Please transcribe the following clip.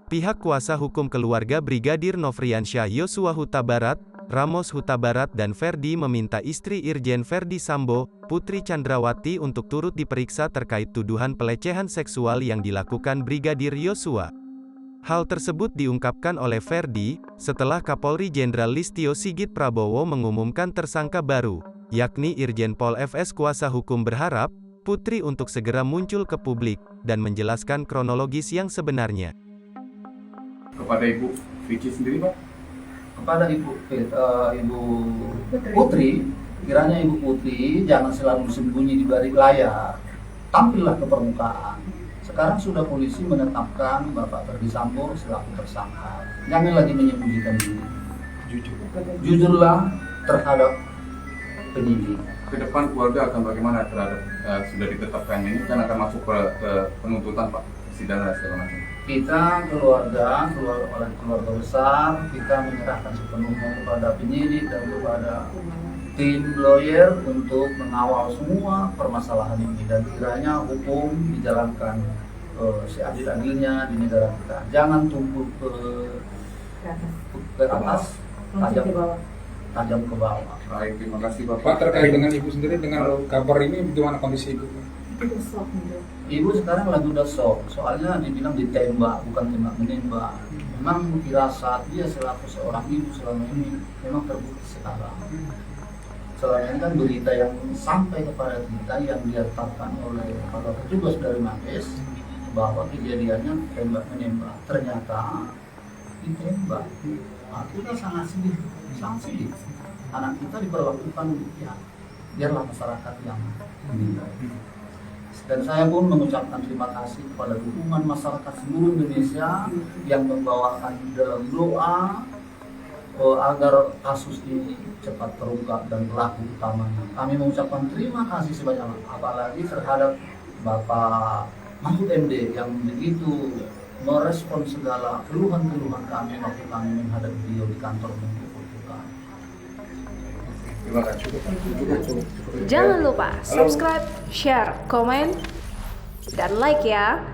Pihak kuasa hukum keluarga Brigadir Nofriansyah Yosua Huta Barat, Ramos Huta Barat dan Ferdi meminta istri Irjen Ferdi Sambo, Putri Chandrawati untuk turut diperiksa terkait tuduhan pelecehan seksual yang dilakukan Brigadir Yosua. Hal tersebut diungkapkan oleh Ferdi, setelah Kapolri Jenderal Listio Sigit Prabowo mengumumkan tersangka baru, yakni Irjen Pol Fs. Kuasa hukum berharap, Putri untuk segera muncul ke publik, dan menjelaskan kronologis yang sebenarnya. Kepada Ibu Vicky sendiri, Pak? Kepada Ibu Putri, kiranya Ibu Putri jangan selalu sembunyi di balik layar, tampillah ke permukaan. Sekarang sudah polisi menetapkan Bapak Ferdi Sambo selaku tersangka. Jangan lagi menyembunyikan diri. Jujurlah terhadap penyidik. Ke depan keluarga akan bagaimana terhadap sudah ditetapkan ini, kan akan masuk ke penuntutan, Pak, sidang dan segala macam. Kita keluarga besar, kita menyerahkan sepenuhnya kepada penyidik dan kepada tim lawyer untuk mengawal semua permasalahan ini, dan kiranya hukum dijalankan seadil-adilnya di negara kita. Jangan tumpul ke atas, tajam ke bawah. Baik, terima kasih Bapak. Pak, terkait dengan Ibu sendiri, dengan kabar ini bagaimana kondisi Ibu? Ibu sekarang lagi udah shock, soalnya dibilang ditembak, bukan tembak menembak. Memang firasat dia selaku seorang ibu selama ini memang terbukti sekarang. Selama ini kan berita yang sampai kepada kita yang ditetapkan oleh para petugas dari Mabes bahwa kejadiannya tembak menembak, ternyata ditembak. Nah, kita sangat sedih, sangat sedih. Anak kita diperlakukan ya, biarlah masyarakat yang menilai. Dan saya pun mengucapkan terima kasih kepada dukungan masyarakat seluruh Indonesia yang membawakan dalam doa agar kasus ini cepat terungkap dan pelaku utamanya. Kami mengucapkan terima kasih sebanyak, apalagi terhadap Bapak Mahfud MD yang begitu merespon segala keluhan-keluhan kami waktu kami menghadap beliau di kantor Menteri Perhubungan. Terima kasih. Jangan lupa subscribe, share, komen, dan like ya.